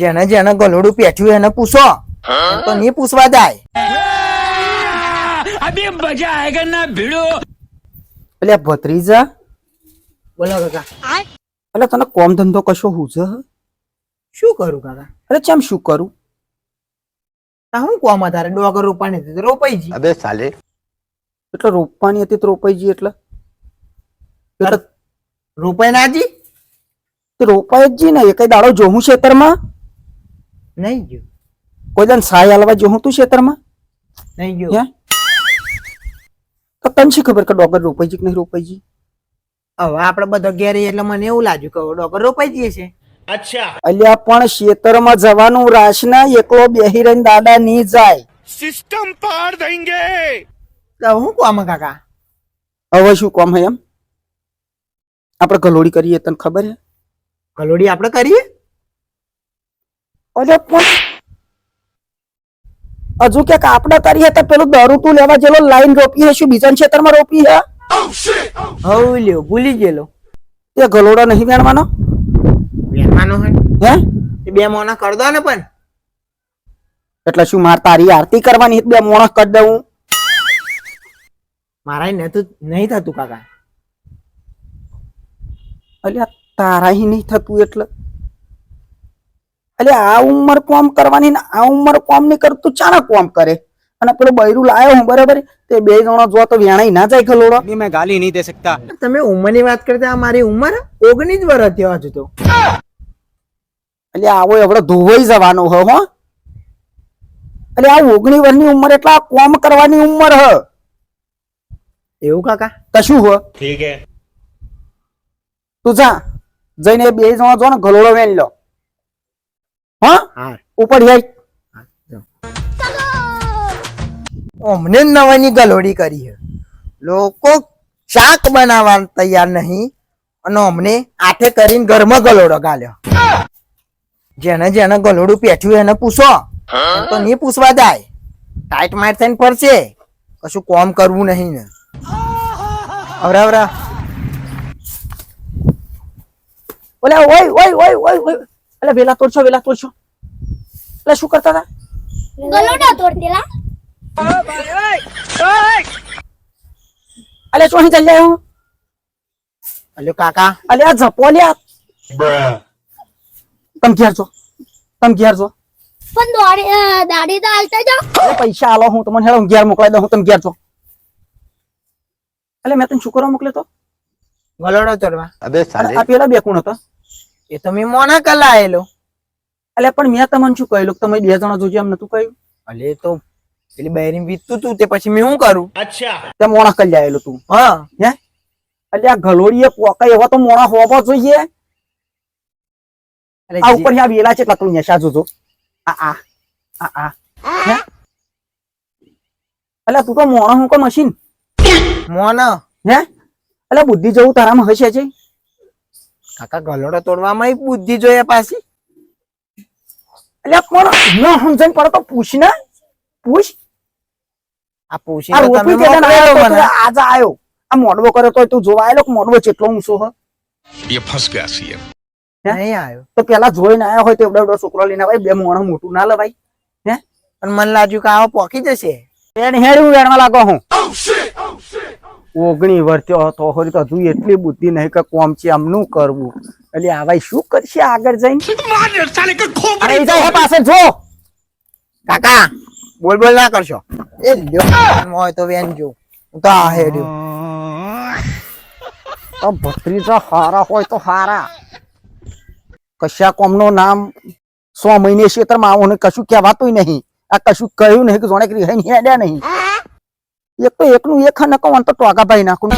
જેને જેને ગલોડું પેઠ્યું એને પૂછો, તો નહીં પૂછવા જાય. अभी मजा आएगा ना भिड़ो. એટલે ભત્રીજા, બોલો કાકા. એટલે તને કોમ ધંધો કશો હું છે? શું કરું કાકા? એટલે ચમ શું કરું? હું કોમ તારે ડોગર રોપાણી હતી તો રોપાઈ જી. अबे साले એટલે રોપવાની હતી તો રોપાઈ ગઈ. એટલે રોપાઈ ના જી? તો રોપાઈ જ જી ને. એ કઈ દાડો જોઉં ખેતરમાં? નહીં ગયું. કોઈ દાન સાય હાલવા જોઉં તું ખેતરમાં? નહીં ગયું. હે? તો તને શી ખબર કે ડોગર રોપાઈ જી કે નહીં રોપાઈ જી? હવે આપડે બધા ઘેર એટલે મને એવું લાગ્યું કે ડોગર રોપાઈ જઈએ છે. અલ્યા પણ ખેતરમાં જવાનું રાશ ના, એકલો બેહી રહીને દાદા ની જાય. सिस्टम पार देंगे. તો હું કોમ કાકા? હવે શું કોમ હે? એમ આપણે ગલોડી કરીએ તને ખબર હે? ગલોડી આપડે કરીએ? અરે પણ હજુ ક્યાંક આપણે કરીએ તો પેલું દારૂ તું લેવા જેલો લાઈન રોપી હે, શું બીજા ખેતરમાં રોપી હે? હવ લ્યો ભૂલી ગયેલો. તે ગલોડો નહીં વેણવાનો વેણવાનો હોય હે? એ બે મોના કર દો ને. પણ એટલે શું માર તારી આરતી કરવાની? બે મોણસ કરી દઉં? મારા નહીં થતું કાકા. અલ્યા તારા નહીં થતું એટલે? અલ્યા આ ઉંમર કોમ કરવાની ને આ ઉંમર કોમ નહીં કરતું, ચાના કોમ કરે? અને પેલું બૈરું લાયો હું બરાબર, તે બે જણો જો તો વેણાઈ ના જાય ગલોડો. मैं गाली नहीं दे सकता. તમે ઉંમરની વાત કરતા, મારી ઉંમર 19 વર્ષ થયો હજુ તો. અલ્યા આવો એવડો ધોવાઈ જવાનો હો. હો અલ્યા આ 19 વર્ષની ઉંમર એટલે આ કોમ કરવાની ઉંમર હ. એવું કાકા? કશું હો? ठीक है. તું જા જઈને બે જણો જો ને ગલોડો વેણ લો. હા હા ઉપર જાય. અમને નવાની ગલોડી કરી છે. લોકો શાક બનાવવા તૈયાર નહીં અને અમને આઠે કરીને ઘરમાં ગલોડો ગાલ્યો. જેને જેને ગલોડું પેઠ્યું એને પૂછો, તો નહીં પૂછવા જાય. ટાઈટ માઇટ થઈને પડશે. કશું કોમ કરવું નહીં ને. અવરા અવરા ઓલે ઓય ઓય ઓય ઓય ઓય એટલે વેલા તોડશો એટલે શું કરતા હતા? ગલોડા તોડતેલા. અલે ચોહી ચાલ જાય હું? અલ્યો કાકા. અલે આ જપો લ્યા. તમે ઘેર છો પણ દાડી તો હાલતા જાઓ. અરે પૈસા આલો હું તમને હેડો ઘેર મોકલાઈ દઉં. હું તમે ઘેર છો. અલે મેં તને શું કરવા મોકલ્યો તો? ગલોડો તોડવા. अबे साले આ પેલા બે કોણ હતા? એ તો મેં મોના કલા આવેલો. અલે પણ મેં તમને શું કહ્યું? તમે બે જણા જોજો એમ નતું કહ્યું? અલે તો પેલી બૈરી વીતતું તું તે પછી મેં શું કરું? अच्छा. તે મોણા કરી આવેલો તું? હા હે? અલે આ ગલોડીએ પોકાય એવા તો મોણા હોવા જોઈએ. અરે આ ઉપર આ વેલા છે તું નેશા જોજો. આ હે? અલે તું તો મોણા હું કો મશીન મોના હે? અલે બુદ્ધિ જવું તારામાં હશે છે? કાકા ગલોડો તોડવામાં બુદ્ધિ જોઈએ પાછી. એટલે પણ ન સમજણ પડે તો પૂછ ને. પૂછ. આ આ પૂછીને તમે રોપી કેદાન મોકલેલો આયો તો મને. આજે આયો. આ મોડવો કર્યો તો તું જોવા આયેલો કે મોડવો કેટલો ઊંચો હ? ये फंस गया सीएम. નહીં આવ્યો. તો પેલા જોઈને આયો હોય તો એવડો એવડો છોકરો લઈને આવે. બે મોણા મોટું ના લવાય. હે? પણ મને લાગ્યું કે આવો પોકી જશે. હેડી હું વેણવા લાગો હું. 19 વર્ષ હતો હોરી તો હજુ એટલી બુદ્ધિ નહીં કે કોમ છે આમનું કરવું. એટલે આવાય શું કરશે આગળ જઈને? साले का खोपड़ी. અરે ઈ જાય પાસે જો. કાકા બોલ બોલ ના કરશો. એ લ્યો હોય તો વેન જો. હું તો આ હેડ્યો. તો ભત્રીજા હારા હોય તો હારા. કશા કોમનું નામ 100 મહિને ક્ષેત્રમાં આવું ને કશું કહેવાતું નહીં. આ કશું કહ્યું નહીં કે જોણે કરી હેડ્યા નહીં. એક તો એકનું એક ન કહું તો ટોકા ભાઈ નાખું.